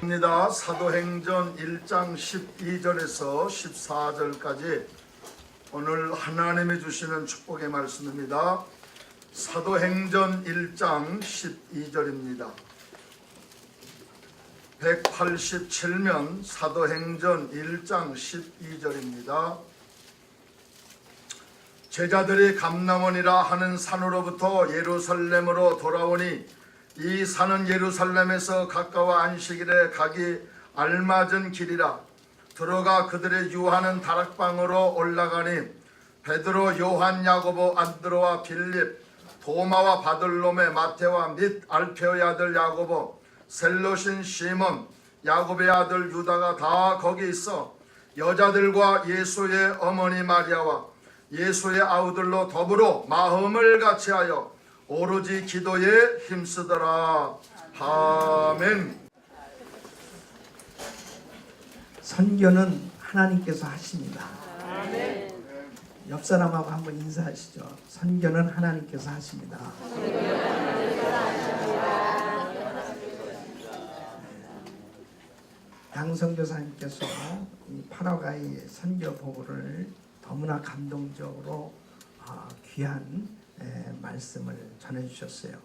입니다. 사도행전 1장 12절에서 14절까지 오늘 하나님이 주시는 축복의 말씀입니다. 사도행전 1장 12절입니다. 187면 사도행전 1장 12절입니다. 제자들이 감람원이라 하는 산으로부터 예루살렘으로 돌아오니 이 산은 예루살렘에서 가까워 안식일에 가기 알맞은 길이라. 들어가 그들의 유하는 다락방으로 올라가니 베드로, 요한, 야고보, 안드로와 빌립, 도마와 바들로메, 마테와 및 알페오의 아들 야고보, 셀롯인 시몬, 야곱의 아들 유다가 다 거기 있어 여자들과 예수의 어머니 마리아와 예수의 아우들로 더불어 마음을 같이하여 오로지 기도에 힘쓰더라. 아멘. 선교는 하나님께서 하십니다. 옆 사람하고 한번 인사하시죠. 선교는 하나님께서 하십니다. 양 선교사님께서 이 파라과이 선교 보고를 너무나 감동적으로 귀한 말씀을 전해주셨어요.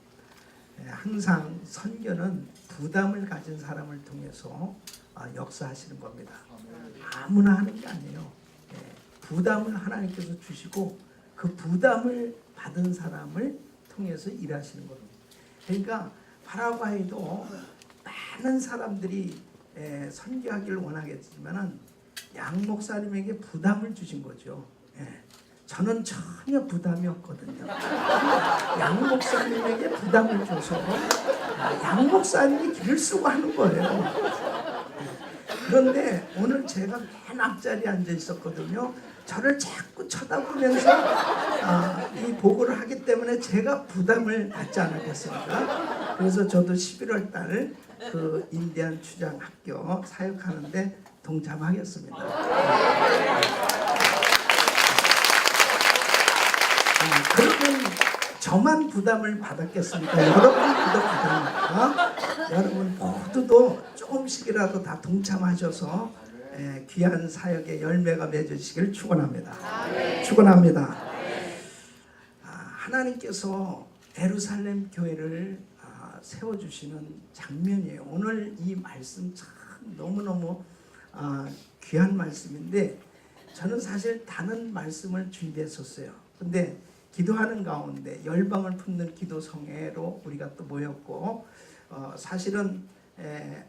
항상 선교는 부담을 가진 사람을 통해서 역사하시는 겁니다. 아무나 하는 게 아니에요. 부담을 하나님께서 주시고 그 부담을 받은 사람을 통해서 일하시는 겁니다. 그러니까 파라과이도 많은 사람들이 선교하기를 원하겠지만 양 목사님에게 부담을 주신 거죠. 저는 전혀 부담이 없거든요. 양 목사님에게 부담을 줘서 양 목사님이 길을 쓰고 하는 거예요. 그런데 오늘 제가 맨 앞자리에 앉아 있었거든요. 저를 자꾸 쳐다보면서 이 보고를 하기 때문에 제가 부담을 받지 않았겠습니까? 그래서 저도 11월 달 그 인디안 추장 학교 사역하는데 동참하겠습니다. 그러면 저만 부담을 받았겠습니까? 여러분도 부담입니다. 여러분 모두도 조금씩이라도 다 동참하셔서 귀한 사역의 열매가 맺으시길 축원합니다. 축원합니다. 하나님께서 예루살렘 교회를 세워주시는 장면이에요. 오늘 이 말씀 참 너무너무 귀한 말씀인데 저는 사실 다른 말씀을 준비했었어요. 근데 기도하는 가운데 열방을 품는 기도성회로 우리가 또 모였고 사실은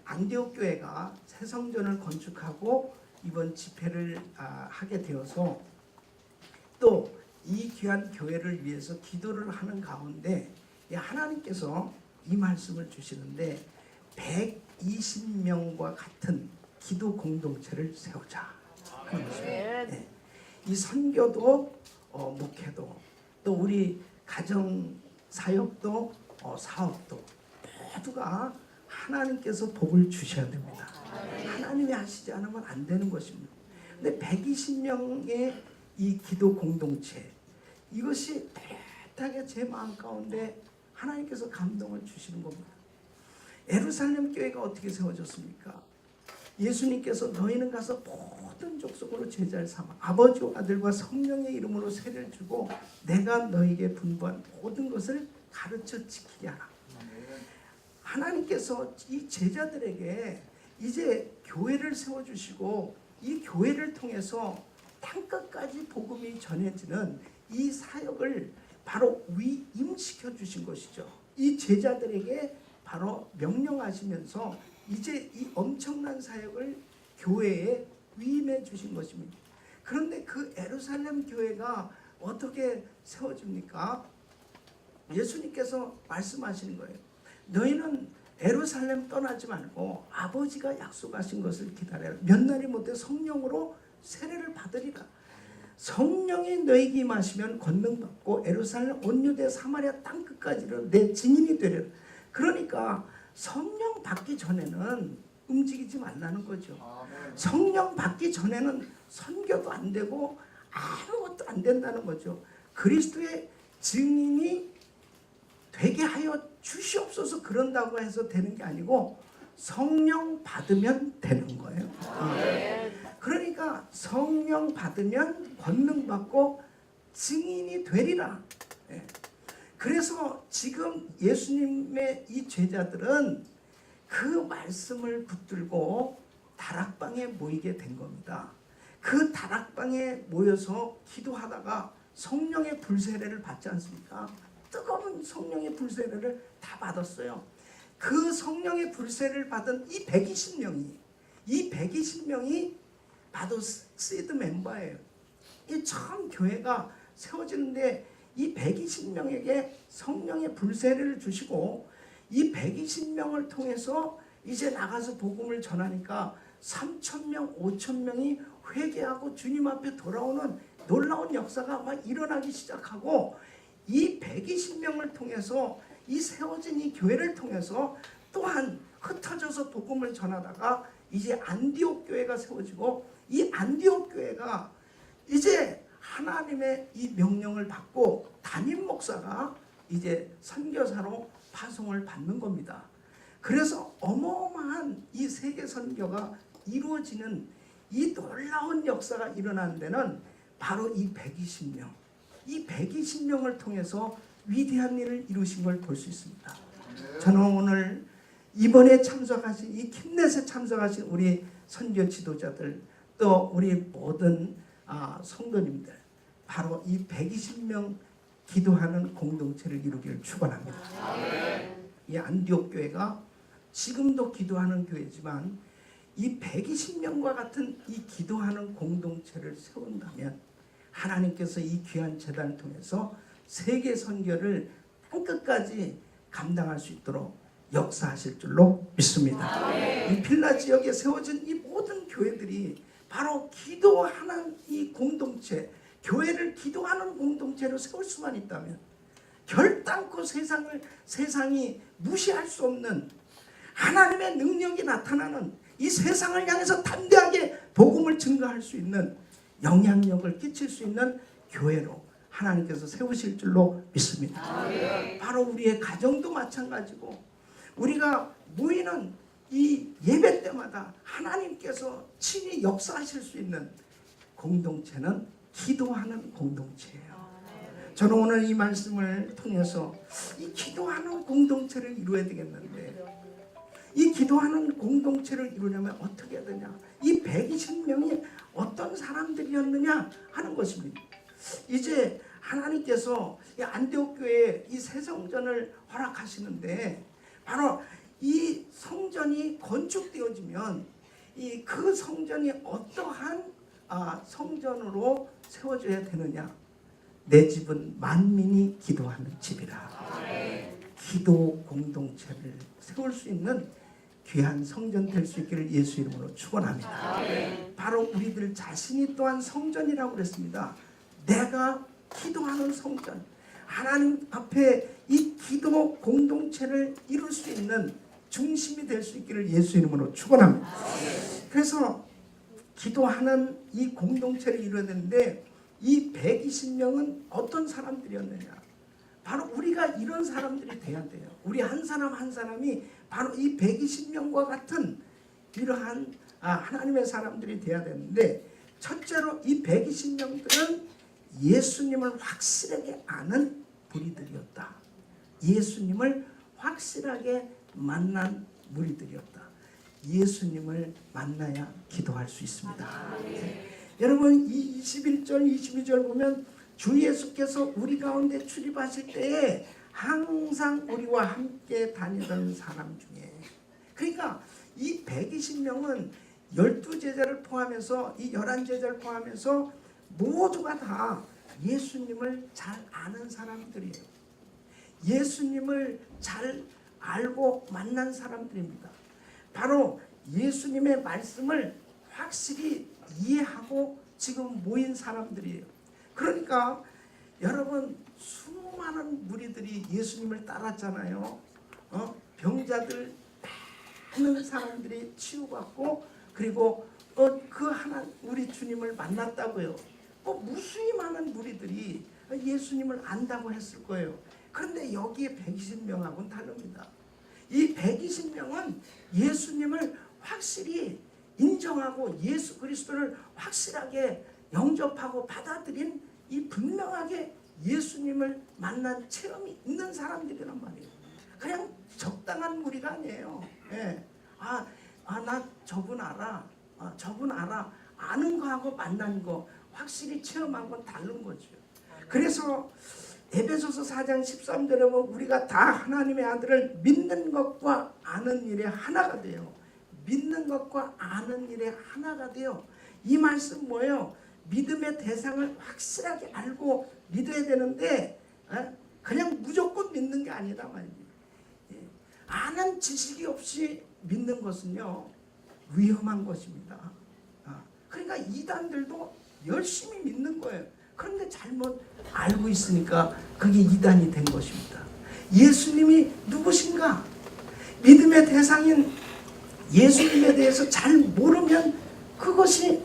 안디옥 교회가 새 성전을 건축하고 이번 집회를 하게 되어서 또 이 귀한 교회를 위해서 기도를 하는 가운데 하나님께서 이 말씀을 주시는데 120명과 같은 기도 공동체를 세우자 하는 것입니다. 이 선교도 목회도 또 우리 가정 사역도 사업도 모두가 하나님께서 복을 주셔야 됩니다. 하나님이 하시지 않으면 안 되는 것입니다. 근데 120명의 이 기도 공동체 이것이 따뜻하게 제 마음 가운데 하나님께서 감동을 주시는 겁니다. 예루살렘 교회가 어떻게 세워졌습니까? 예수님께서 너희는 가서 모든 족속으로 제자를 삼아 아버지와 아들과 성령의 이름으로 세례를 주고 내가 너희에게 분부한 모든 것을 가르쳐 지키게 하라. 하나님께서 이 제자들에게 이제 교회를 세워주시고 이 교회를 통해서 땅끝까지 복음이 전해지는 이 사역을 바로 위임시켜 주신 것이죠. 이 제자들에게 바로 명령하시면서 이제 이 엄청난 사역을 교회에 위임해 주신 것입니다. 그런데 그 예루살렘 교회가 어떻게 세워집니까? 예수님께서 말씀하시는 거예요. 너희는 예루살렘 떠나지 말고 아버지가 약속하신 것을 기다려라. 몇 날이 못해 성령으로 세례를 받으리라. 성령이 너희에게 임하시면 권능받고 예루살렘 온 유대 사마리아 땅끝까지는 내 증인이 되리라. 그러니까 성령 받기 전에는 움직이지 말라는 거죠. 성령 받기 전에는 선교도 안 되고 아무것도 안 된다는 거죠. 그리스도의 증인이 되게 하여 주시옵소서 그런다고 해서 되는 게 아니고 성령 받으면 되는 거예요. 그러니까 성령 받으면 권능 받고 증인이 되리라. 예. 그래서 지금 예수님의 이 제자들은 그 말씀을 붙들고 다락방에 모이게 된 겁니다. 그 다락방에 모여서 기도하다가 성령의 불세례를 받지 않습니까? 뜨거운 성령의 불세례를 다 받았어요. 그 성령의 불세례를 받은 이 120명이 바로 시드 멤버예요. 이 처음 교회가 세워지는데 이 120명에게 성령의 불세례를 주시고 이 120명을 통해서 이제 나가서 복음을 전하니까 3,000명, 5,000명이 회개하고 주님 앞에 돌아오는 놀라운 역사가 막 일어나기 시작하고 이 120명을 통해서 이 세워진 이 교회를 통해서 또한 흩어져서 복음을 전하다가 이제 안디옥 교회가 세워지고 이 안디옥 교회가 이제 하나님의 이 명령을 받고 담임 목사가 이제 선교사로 파송을 받는 겁니다. 그래서 어마어마한 이 세계 선교가 이루어지는 이 놀라운 역사가 일어나는 데는 바로 이 120명, 이 120명을 통해서 위대한 일을 이루신 걸 볼 수 있습니다. 저는 오늘 이번에 참석하신 이 킴넷에 참석하신 우리 선교 지도자들 또 우리 모든 성도님들 바로 이 120명 기도하는 공동체를 이루기를 축원합니다. 이 안디옥 교회가 지금도 기도하는 교회지만 이 120명과 같은 이 기도하는 공동체를 세운다면 하나님께서 이 귀한 재단을 통해서 세계 선교를 땅끝까지 감당할 수 있도록 역사하실 줄로 믿습니다. 이 빌라 지역에 세워진 이 모든 교회들이 바로 기도하는 이 공동체, 교회를 기도하는 공동체로 세울 수만 있다면 결단코 세상이 무시할 수 없는 하나님의 능력이 나타나는 이 세상을 향해서 담대하게 복음을 증거할 수 있는 영향력을 끼칠 수 있는 교회로 하나님께서 세우실 줄로 믿습니다. 바로 우리의 가정도 마찬가지고 우리가 모이는 이 예배 때마다 하나님께서 친히 역사하실 수 있는 공동체는 기도하는 공동체예요. 저는 오늘 이 말씀을 통해서 이 기도하는 공동체를 이루어야 되겠는데 이 기도하는 공동체를 이루려면 어떻게 해야 되냐? 이 120명이 어떤 사람들이었느냐 하는 것입니다. 이제 하나님께서 이 안디옥 교회에 이 새 성전을 허락하시는데 바로 이 성전이 건축되어지면 이 그 성전이 어떠한 성전으로 세워져야 되느냐? 내 집은 만민이 기도하는 집이라. 기도 공동체를 세울 수 있는 귀한 성전 될 수 있기를 예수 이름으로 축원합니다. 바로 우리들 자신이 또한 성전이라고 그랬습니다. 내가 기도하는 성전, 하나님 앞에 이 기도 공동체를 이룰 수 있는 중심이 될 수 있기를 예수 이름으로 축원합니다. 그래서 기도하는 이 공동체를 이루어야 되는데 이 120명은 어떤 사람들이었느냐? 바로 우리가 이런 사람들이 돼야 돼요. 우리 한 사람 한 사람이 바로 이 120명과 같은 이러한 하나님의 사람들이 돼야 되는데 첫째로 이 120명들은 예수님을 확실하게 아는 무리들이었다. 예수님을 확실하게 만난 무리들이었다. 예수님을 만나야 기도할 수 있습니다. 여러분 이 21절 22절 보면 주 예수께서 우리 가운데 출입하실 때에 항상 우리와 함께 다니던 사람 중에 그러니까 이 120명은 12제자를 포함해서 이 11제자를 포함해서 모두가 다 예수님을 잘 아는 사람들이에요. 예수님을 잘 알고 만난 사람들입니다. 바로 예수님의 말씀을 확실히 이해하고 지금 모인 사람들이에요. 그러니까 여러분 수많은 무리들이 예수님을 따랐잖아요. 병자들 많은 사람들이 치유받고 그리고 그 하나 우리 주님을 만났다고요. 무수히 많은 무리들이 예수님을 안다고 했을 거예요. 그런데 여기에 120명하고는 다릅니다. 이 120명은 예수님을 확실히 인정하고 예수 그리스도를 확실하게 영접하고 받아들인 이 분명하게 예수님을 만난 체험이 있는 사람들이란 말이에요. 그냥 적당한 무리가 아니에요. 예. 나 저분 알아. 저분 알아. 아는 거하고 만난 거 확실히 체험한 건 다른 거죠. 그래서 에베소서 4장 13절에 보면 우리가 다 하나님의 아들을 믿는 것과 아는 일에 하나가 돼요. 믿는 것과 아는 일에 하나가 돼요. 이 말씀 뭐예요? 믿음의 대상을 확실하게 알고 믿어야 되는데 그냥 무조건 믿는 게 아니다 말이에요. 아는 지식이 없이 믿는 것은요 위험한 것입니다. 그러니까 이단들도 열심히 믿는 거예요. 그런데 잘못 알고 있으니까 그게 이단이 된 것입니다. 예수님이 누구신가? 믿음의 대상인 예수님에 대해서 잘 모르면 그것이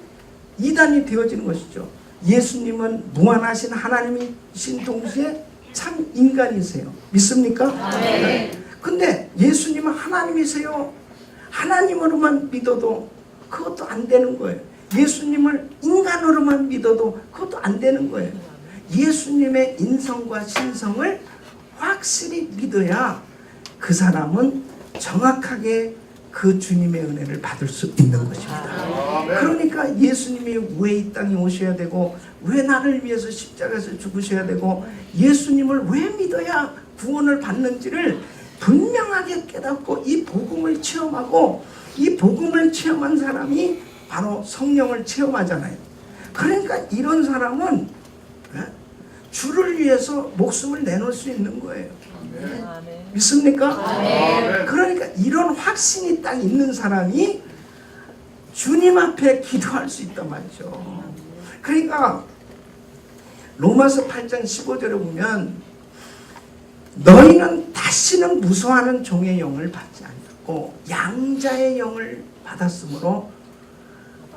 이단이 되어지는 것이죠. 예수님은 무한하신 하나님이신 동시에 참 인간이세요. 믿습니까? 네. 근데 예수님은 하나님이세요. 하나님으로만 믿어도 그것도 안 되는 거예요. 예수님을 인간으로만 믿어도 그것도 안 되는 거예요. 예수님의 인성과 신성을 확실히 믿어야 그 사람은 정확하게 그 주님의 은혜를 받을 수 있는 것입니다. 그러니까 예수님이 왜 이 땅에 오셔야 되고 왜 나를 위해서 십자가에서 죽으셔야 되고 예수님을 왜 믿어야 구원을 받는지를 분명하게 깨닫고 이 복음을 체험하고 이 복음을 체험한 사람이 바로 성령을 체험하잖아요. 그러니까 이런 사람은 주를 위해서 목숨을 내놓을 수 있는 거예요. 아멘. 믿습니까? 아멘. 그러니까 이런 확신이 딱 있는 사람이 주님 앞에 기도할 수 있단 말이죠. 그러니까 로마서 8장 15절에 보면 너희는 다시는 무서워하는 종의 영을 받지 않고 양자의 영을 받았으므로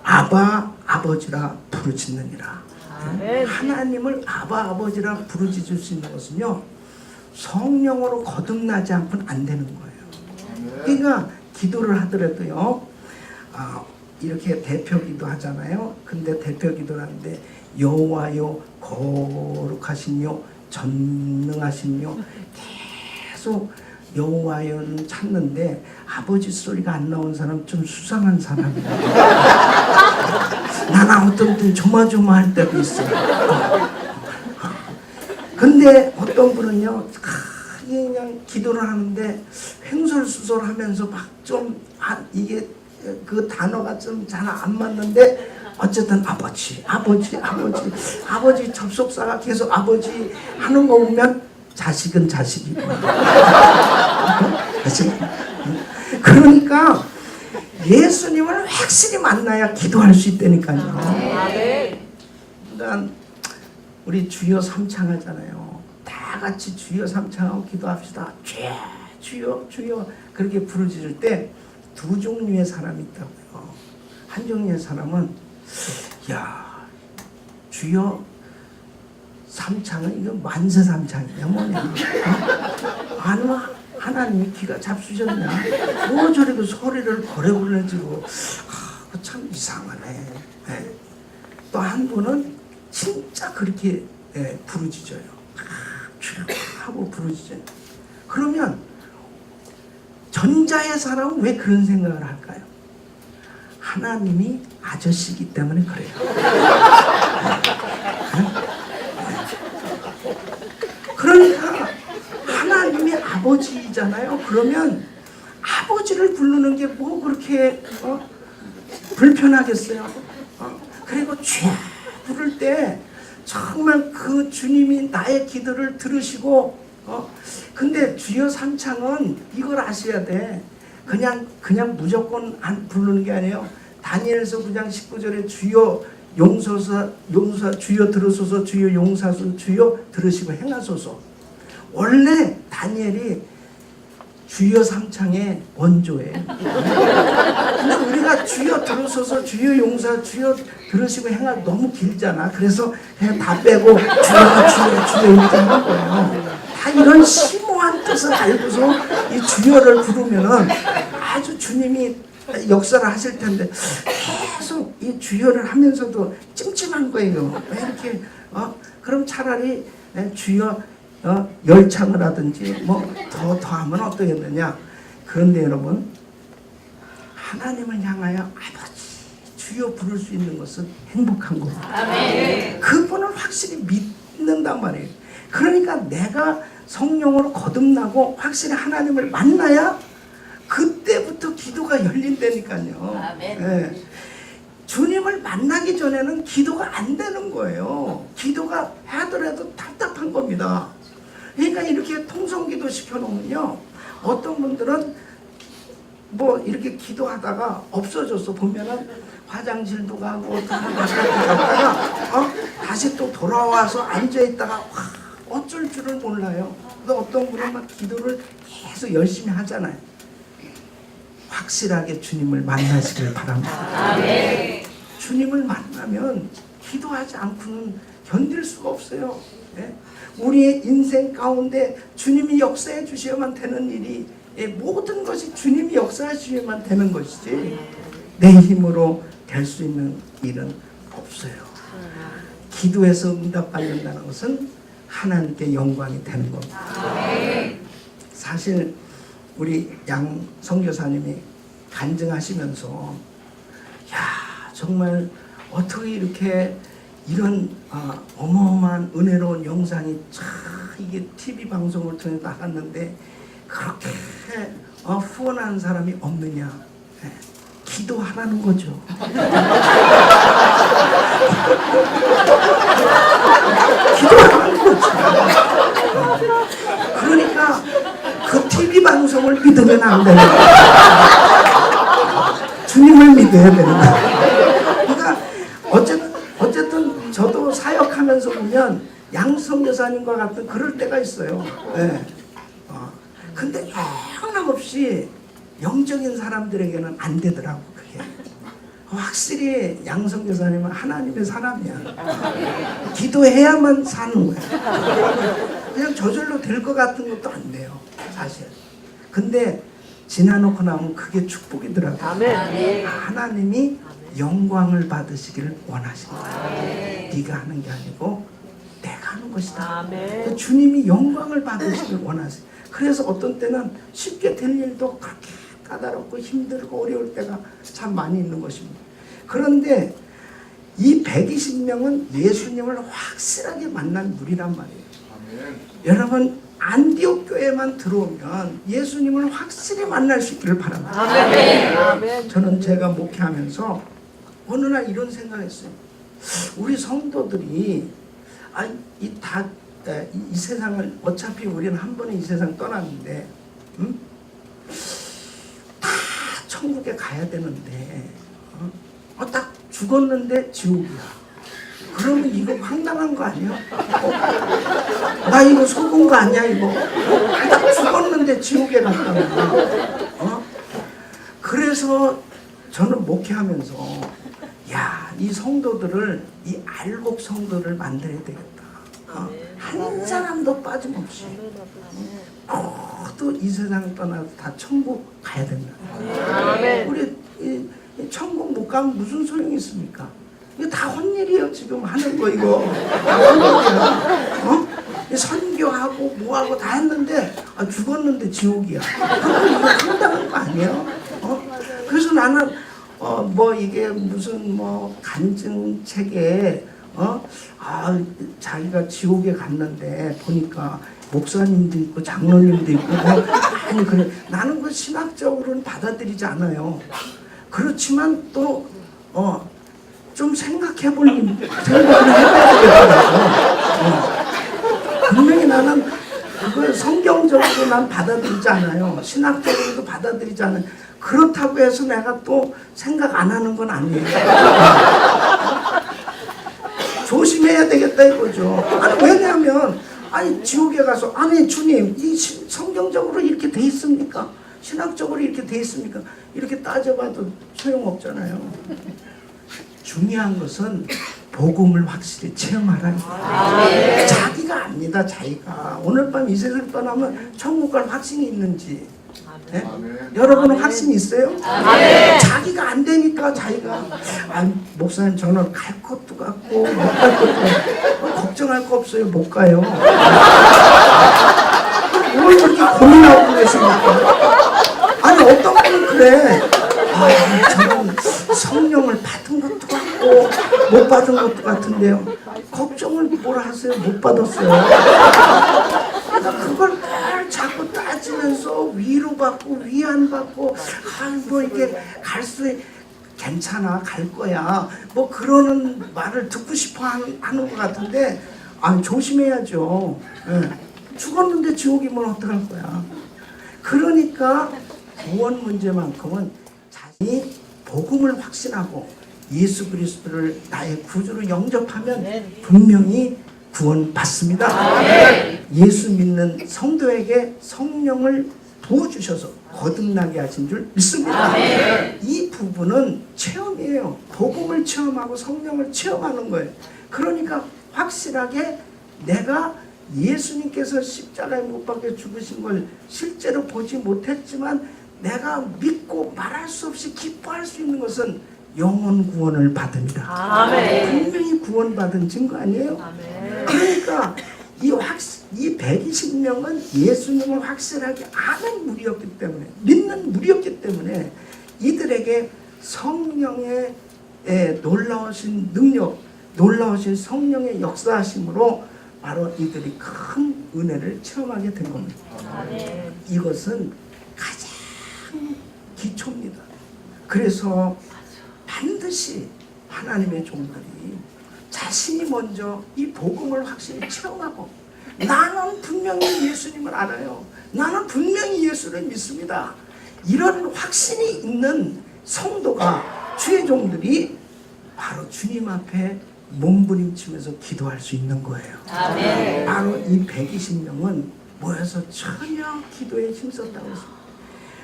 아바 아버지라 부르짖느니라. 하나님을 아바 아버지라 부르짖을 수 있는 것은요 성령으로 거듭나지 않고는 안 되는 거예요. 그러니까 기도를 하더라도요 이렇게 대표기도 하잖아요. 근데 대표기도를 하는데 여호와여 거룩하시며 전능하시며 계속 여호와여는 찾는데 아버지 소리가 안 나온 사람 좀 수상한 사람이에요. 나는 어떤 때 조마조마할 때도 있어요. 근데 어떤 분은요 그냥 기도를 하는데 횡설수설하면서 막 좀 이게 그 단어가 좀 잘 안 맞는데 어쨌든 아버지 접속사가 계속 아버지 하는 거 보면 자식은 자식이구나. 그러니까 예수님을 확실히 만나야 기도할 수 있다니까요. 그러니까 우리 주여 삼창하잖아요. 다 같이 주여 삼창하고 기도합시다. 주여 주여 그렇게 부르짖을 때 두 종류의 사람이 있다고요. 한 종류의 사람은 야 주여 삼창은 이거 만세 삼창이냐 뭐냐. 아니면 하나님이 기가 잡수셨냐. 뭐 저리고 소리를 버려버려지고 참 이상하네. 또 한 분은 진짜 그렇게 부르짖어요. 하고 부르짖어요. 그러면 전자의 사람은 왜 그런 생각을 할까요? 하나님이 아저씨이기 때문에 그래요. 그러니까 하나님이 아버지잖아요. 그러면 아버지를 부르는 게 뭐 그렇게 불편하겠어요? 그리고 죄 부를 때 정말 그 주님이 나의 기도를 들으시고 근데 주여 삼창은 이걸 아셔야 돼. 그냥 무조건 안 부르는 게 아니에요. 다니엘서 9장 19절에 주여 용서서 주여 들으소서 주여 용사소 주여 들으시고 행하소서. 원래 다니엘이 주여 삼창의 원조예요. 근데 우리가 주여 들으소서 주여 용사 주여 들으시고 행하 너무 길잖아. 그래서 그냥 다 빼고 주여 이렇게 하는 거예요. 다 이런 심오한 뜻 그것을 알고서 이 주여를 부르면은 아주 주님이 역사를 하실 텐데 계속 이 주여를 하면서도 찜찜한 거예요. 왜 이렇게 그럼 차라리 주여 열창을 하든지 뭐 더 하면 어떠겠느냐. 그런데 여러분, 하나님을 향하여 아버지 주여 부를 수 있는 것은 행복한 겁니다. 아멘. 그분을 확실히 믿는단 말이에요. 그러니까 내가 성령으로 거듭나고 확실히 하나님을 만나야 그때부터 기도가 열린다니까요. 아멘. 예. 주님을 만나기 전에는 기도가 안 되는 거예요. 기도가 하더라도 답답한 겁니다. 그러니까 이렇게 통성기도 시켜놓으면요, 어떤 분들은 뭐 이렇게 기도하다가 없어졌어. 보면은 화장실도 가고 갔다가 다시 또 돌아와서 앉아있다가 어쩔 줄을 몰라요. 그래서 어떤 분은 막 기도를 계속 열심히 하잖아요. 확실하게 주님을 만나시길 바랍니다. 아멘. 주님을 만나면 기도하지 않고는 견딜 수가 없어요. 네? 우리의 인생 가운데 주님이 역사해 주셔야만 되는 일이, 모든 것이 주님이 역사하시면 되는 것이지 내 힘으로 될 수 있는 일은 없어요. 기도에서 응답받는다는 것은 하나님께 영광이 되는 겁니다. 사실 우리 양 선교사님이 간증하시면서 야, 정말 어떻게 이렇게 이런 어마어마한 은혜로운 영상이 이게 TV 방송을 통해 나갔는데 그렇게 후원하는 사람이 없느냐. 네. 기도하라는 거죠. 기도하라는 거죠. 그러니까 그 TV 방송을 믿으면 안 돼요. 주님을 믿어야 되는 거예요. 그러니까 어쨌든 저도 사역하면서 보면 양성 여사님과 같은 그럴 때가 있어요. 네. 근데 영락없이 영적인 사람들에게는 안 되더라고 그게. 확실히 양성 여사님은 하나님의 사람이야. 기도해야만 사는 거야. 그냥 저절로 될 것 같은 것도 안 돼요, 사실. 근데 지나놓고 나면 그게 축복이더라고요. 아멘. 하나님이 영광을 받으시기를 원하십니다. 네가 하는 게 아니고 내가 하는 것이다. 아멘. 주님이 영광을 받으시기를 원하세요. 그래서 어떤 때는 쉽게 될 일도 그렇게 까다롭고 힘들고 어려울 때가 참 많이 있는 것입니다. 그런데 이 120명은 예수님을 확실하게 만난 무리란 말이에요. 아멘. 여러분, 안디옥 교회만 들어오면 예수님을 확실히 만날 수 있기를 바랍니다. 아멘. 저는 제가 목회하면서 어느 날 이런 생각했어요. 우리 성도들이 이 세상을, 어차피 우리는 한 번에 이 세상 떠났는데 다 천국에 가야 되는데 딱 죽었는데 지옥이야. 그러면 이거 황당한 거 아니야? 나 이거 속은 거 아니야 이거? 딱 죽었는데 지옥에 갔다고. 그래서 저는 목회하면서 야, 이 성도들을, 이 알곡 성도를 만들어야 되겠다. 한 사람도 빠짐없이 모두 이 세상 떠나서 다 천국 가야 된다. 우리 이 천국 못 가면 무슨 소용이 있습니까? 이거 다 헛일이에요. 지금 하는 거 이거 다 헛일이야. 선교하고 뭐하고 다 했는데 죽었는데 지옥이야. 그럼 이거 황당한 거 아니에요? 그래서 나는 뭐 이게 무슨 뭐 간증책에 자기가 지옥에 갔는데 보니까 목사님도 있고 장로님도 있고 아니 그래. 나는 그 신학적으로는 받아들이지 않아요. 그렇지만 또 좀 생각을 해봐야 되겠더라고. 분명히 나는 그걸 성경적으로 난 받아들이지 않아요. 신학적으로도 받아들이지 않아요. 그렇다고 해서 내가 또 생각 안 하는 건 아니에요. 조심해야 되겠다 이거죠. 왜냐하면 지옥에 가서 주님 이 성경적으로 이렇게 돼 있습니까? 신학적으로 이렇게 돼 있습니까? 이렇게 따져봐도 소용없잖아요. 중요한 것은 복음을 확실히 체험하라. 자기가 압니다. 자기가 오늘 밤 이 세상을 떠나면 천국 갈 확신이 있는지. 네? 여러분은 확신이 있어요? 자기가 안 되니까 자기가 목사님 저는 갈 것도 같고 못 갈 것도 같고 걱정할 거 없어요. 못 가요. 뭘 그렇게 고민하고 계십니까? 아니 어떤 분은 그래. 저는 성령을 받은 것도 같고 못 받은 것도 같은데요. 걱정을 뭘 하세요? 못 받았어요. 그러니까 그걸 자꾸 따지면서 위로받고 위안받고 뭐 이렇게 갈 수 괜찮아 갈 거야 뭐 그러는 말을 듣고 싶어 하는 것 같은데 조심해야죠. 죽었는데 지옥이면 어떡할 거야. 그러니까 구원 문제만큼은 자신이 복음을 확신하고 예수 그리스도를 나의 구주로 영접하면 분명히 구원받습니다. 예수 믿는 성도에게 성령을 부어주셔서 거듭나게 하신 줄 믿습니다. 이 부분은 체험이에요. 복음을 체험하고 성령을 체험하는 거예요. 그러니까 확실하게 내가 예수님께서 십자가에 못 박혀 죽으신 걸 실제로 보지 못했지만 내가 믿고 말할 수 없이 기뻐할 수 있는 것은 영혼 구원을 받습니다. 분명히 구원받은 증거 아니에요? 그러니까 이 120명은 예수님을 확실하게 아는 무리였기 때문에 믿는 무리였기 때문에 이들에게 성령의 놀라우신 능력, 놀라우신 성령의 역사하심으로 바로 이들이 큰 은혜를 체험하게 된 겁니다. 이것은 가장 기초입니다. 그래서 반드시 하나님의 종들이 자신이 먼저 이 복음을 확실히 체험하고 나는 분명히 예수님을 알아요. 나는 분명히 예수를 믿습니다. 이런 확신이 있는 성도가 주의 종들이 바로 주님 앞에 몸부림치면서 기도할 수 있는 거예요. 바로 이 120명은 모여서 전혀 기도에 힘썼다고 했습니다.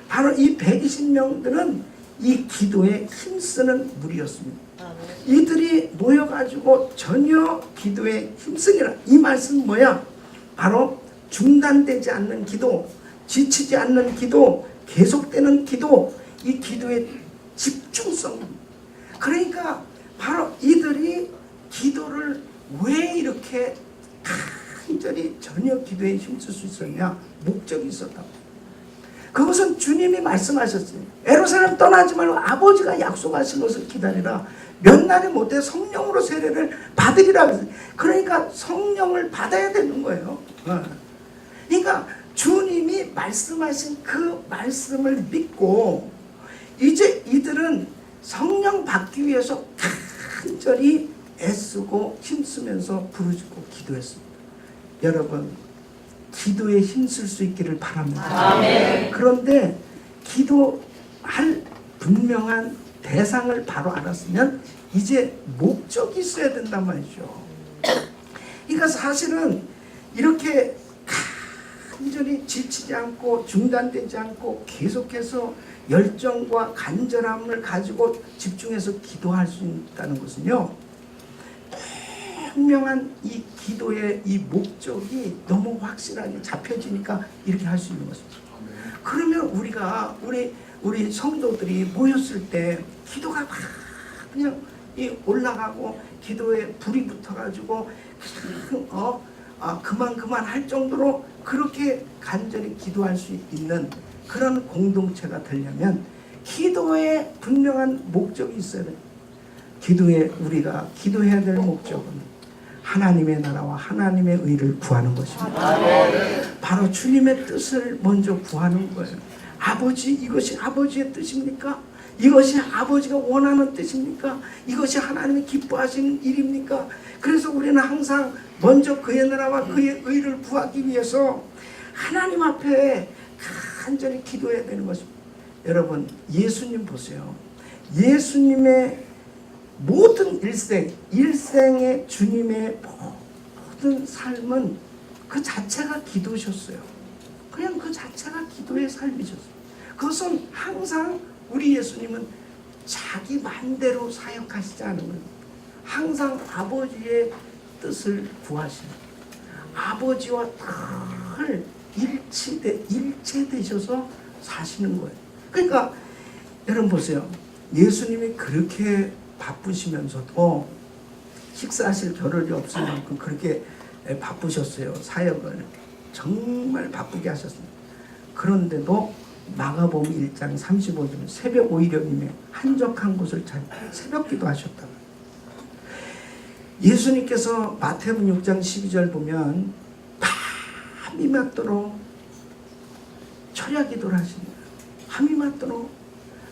바로 이 120명들은 이 기도에 힘쓰는 무리였습니다. 이들이 모여가지고 전혀 기도에 힘쓰니라. 이 말씀은 뭐야? 바로 중단되지 않는 기도, 지치지 않는 기도, 계속되는 기도, 이 기도의 집중성. 그러니까 바로 이들이 기도를 왜 이렇게 간절히 전혀 기도에 힘쓸 수 있었냐? 목적이 있었다고. 그것은 주님이 말씀하셨어요. 예루살렘 떠나지 말고 아버지가 약속하신 것을 기다리라. 몇 날이 못해 성령으로 세례를 받으리라. 그러니까 성령을 받아야 되는 거예요. 그러니까 주님이 말씀하신 그 말씀을 믿고 이제 이들은 성령 받기 위해서 간절히 애쓰고 힘쓰면서 부르짖고 기도했습니다. 여러분 기도에 힘쓸 수 있기를 바랍니다. 그런데 기도할 분명한 대상을 바로 알았으면 이제 목적이 있어야 된단 말이죠. 그러니까 사실은 이렇게 간절히 지치지 않고 중단되지 않고 계속해서 열정과 간절함을 가지고 집중해서 기도할 수 있다는 것은요, 분명한 이 기도의 이 목적이 너무 확실하게 잡혀지니까 이렇게 할 수 있는 것입니다. 그러면 우리가 우리 성도들이 모였을 때 기도가 막 그냥 올라가고 기도에 불이 붙어가지고 그만 할 정도로 그렇게 간절히 기도할 수 있는 그런 공동체가 되려면 기도에 분명한 목적이 있어야 돼요. 기도에 우리가 기도해야 될 목적은 하나님의 나라와 하나님의 의를 구하는 것입니다. 바로 주님의 뜻을 먼저 구하는 거예요. 아버지, 이것이 아버지의 뜻입니까? 이것이 아버지가 원하는 뜻입니까? 이것이 하나님이 기뻐하시는 일입니까? 그래서 우리는 항상 먼저 그의 나라와 그의 의를 구하기 위해서 하나님 앞에 간절히 기도해야 되는 것입니다. 여러분 예수님 보세요. 예수님의 모든 일생의 주님의 모든 삶은 그 자체가 기도셨어요. 그냥 그 자체가 기도의 삶이셨어요. 그것은 항상 우리 예수님은 자기 마음대로 사역하시지 않은 거예요. 항상 아버지의 뜻을 구하시는, 아버지와 늘 일체되셔서 사시는 거예요. 그러니까 여러분 보세요. 예수님이 그렇게 바쁘시면서도 식사하실 겨를이 없을 만큼 그렇게 바쁘셨어요. 사역을 정말 바쁘게 하셨습니다. 그런데도 마가복음 1장 35절 새벽 5일염에 한적한 곳을 찾아 새벽 기도하셨다. 예수님께서 마태복음 6장 12절 보면 밤이 맞도록 철야 기도를 하십니다. 밤이 맞도록.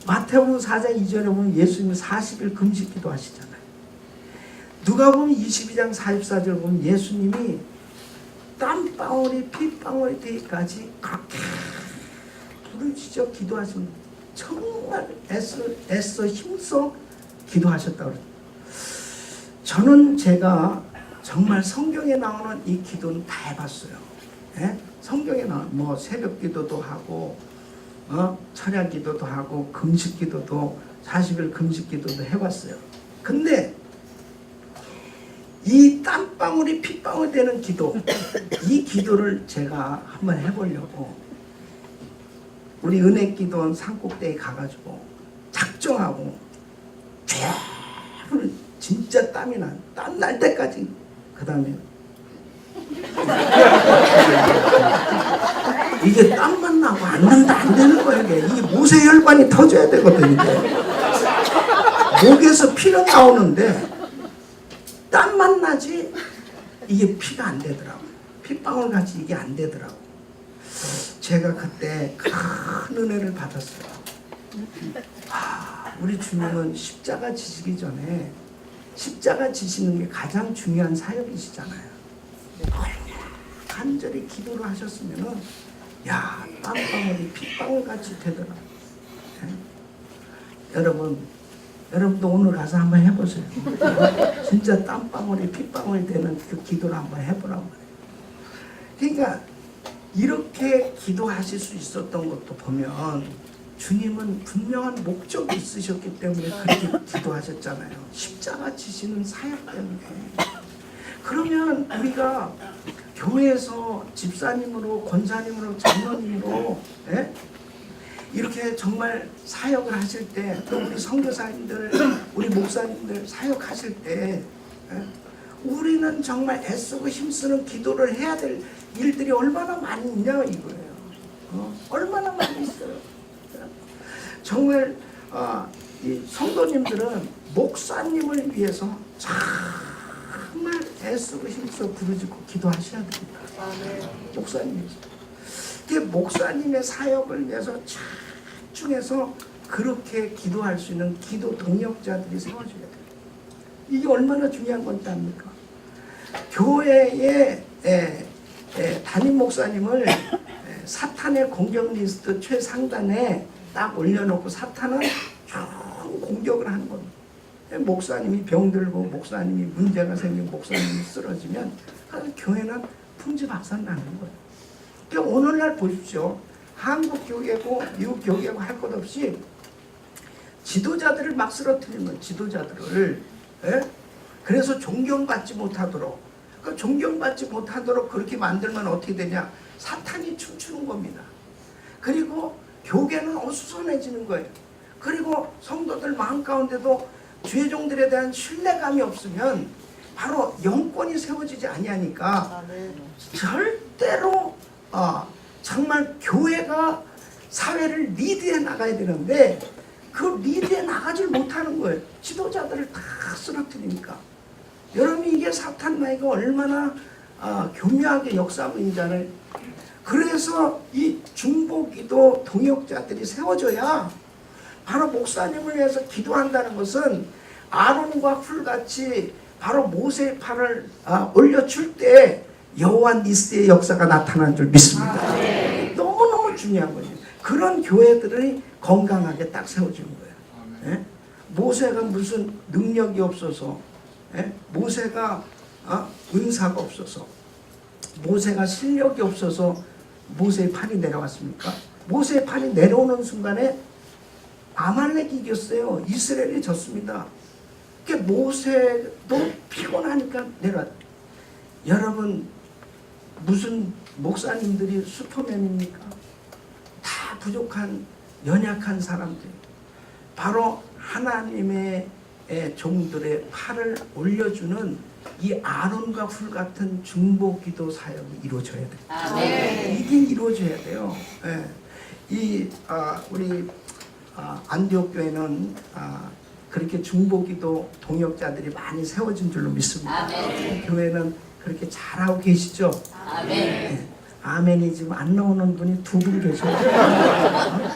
마태복음 4장 2절에 보면 예수님이 40일 금식 기도하시잖아요. 누가복음 22장 44절 보면 예수님이 땀방울이 핏방울이 되기까지 그렇게 부르짖어 기도하십니다. 정말 애써 힘써 기도하셨다고 그래요. 저는 제가 정말 성경에 나오는 이 기도는 다 해봤어요. 예? 성경에 나오는 뭐 새벽 기도도 하고 철야 기도도 하고 금식 기도도 40일 금식 기도도 해봤어요. 근데 이 땀방울이 핏방울 되는 기도, 이 기도를 제가 한번 해보려고 우리 은혜기도원 산꼭대기에 가가지고 작정하고 진짜 땀이 난, 땀 날 때까지, 그 다음에 이게 땀만 나고 안 난다 안 되는 거예요. 이게 모세 혈관이 터져야 되거든요. 목에서 피는 나오는데 땀만 나지 이게 피가 안 되더라고요. 핏방울 같이 이게 안 되더라고요. 제가 그때 큰 은혜를 받았어요. 우리 주님은 십자가 지시기 전에 십자가 지시는 게 가장 중요한 사역이시잖아요. 간절히 기도를 하셨으면은 야, 땀방울이 핏방울 같이 되더라. 여러분도 오늘 가서 한번 해보세요. 진짜 땀방울이 핏방울이 되는 그 기도를 한번 해보라고 그래요. 그러니까 이렇게 기도하실 수 있었던 것도 보면 주님은 분명한 목적이 있으셨기 때문에 그렇게 기도하셨잖아요. 십자가 지시는 사역 때문에. 그러면 우리가 교회에서 집사님으로, 권사님으로, 장로님으로 이렇게 정말 사역을 하실 때, 또 우리 선교사님들, 우리 목사님들 사역하실 때 우리는 정말 애쓰고 힘쓰는 기도를 해야 될 일들이 얼마나 많이 있냐 이거예요. 얼마나 많이 있어요. 정말 이 성도님들은 목사님을 위해서 정말 애쓰고 힘써 부르짖고 기도하셔야 됩니다. 목사님에서. 목사님의 사역을 위해서 집중해서 그렇게 기도할 수 있는 기도 동역자들이 세워져야 돼요. 이게 얼마나 중요한 건지 압니까? 교회의 담임 목사님을 사탄의 공격 리스트 최상단에 딱 올려놓고 사탄은 쭉 공격을 하는 겁니다. 목사님이 병들고 목사님이 문제가 생기고 목사님이 쓰러지면 교회는 풍지박산나는 거예요. 그러니까 오늘날 보십시오. 한국 교회고 미국 교회고 할 것 없이 지도자들을 막 쓰러뜨리는 거예요. 지도자들을. 그래서 존경받지 못하도록, 존경받지 못하도록 그렇게 만들면 어떻게 되냐? 사탄이 춤추는 겁니다. 그리고 교계는 어수선해지는 거예요. 그리고 성도들 마음 가운데도 주의 종들에 대한 신뢰감이 없으면 바로 영권이 세워지지 아니하니까 절대로 정말 교회가 사회를 리드해 나가야 되는데 그 리드해 나가질 못하는 거예요. 지도자들을 다 쓰러뜨리니까. 여러분이 이게 사탄 나이가 얼마나 교묘하게 역사하고 있는지를. 그래서 이 중보기도 동역자들이 세워져야 바로 목사님을 위해서 기도한다는 것은 아론과 훌같이 바로 모세의 팔을 올려줄 때 여호와 니스의 역사가 나타나는 줄 믿습니다. 너무너무 중요한 거예요. 그런 교회들이 건강하게 딱 세워지는 거예요. 모세가 무슨 능력이 없어서, 모세가 은사가 없어서, 모세가 실력이 없어서 모세의 팔이 내려왔습니까? 모세의 팔이 내려오는 순간에 아말렉이 이겼어요. 이스라엘이 졌습니다. 그렇게 모세도 피곤하니까 내려. 여러분 무슨 목사님들이 슈퍼맨입니까? 다 부족한 연약한 사람들. 바로 하나님의 종들의 팔을 올려주는 이 아론과 훌 같은 중보기도 사역이 이루어져야 돼요. 아멘. 이게 이루어져야 돼요. 우리 안디옥 교회는 그렇게 중보기도 동역자들이 많이 세워진 줄로 믿습니다. 아멘. 교회는 그렇게 잘하고 계시죠? 아멘. 아멘이 지금 안 나오는 분이 2분 계셔요.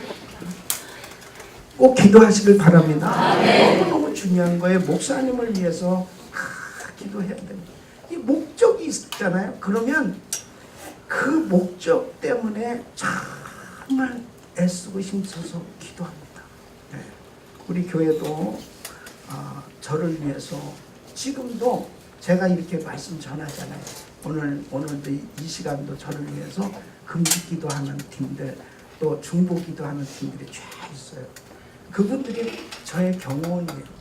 꼭 기도하시길 바랍니다. 너무너무 중요한 거예요. 목사님을 위해서 기도해야 됩니다. 이 목적이 있잖아요. 그러면 그 목적 때문에 정말 애쓰고 힘써서 기도합니다. 네. 우리 교회도 저를 위해서 지금도 제가 이렇게 말씀 전하잖아요. 오늘도 이 시간도 저를 위해서 금식 기도하는 팀들 또 중보 기도하는 팀들이 쫙 있어요. 그분들이 저의 경호원이에요.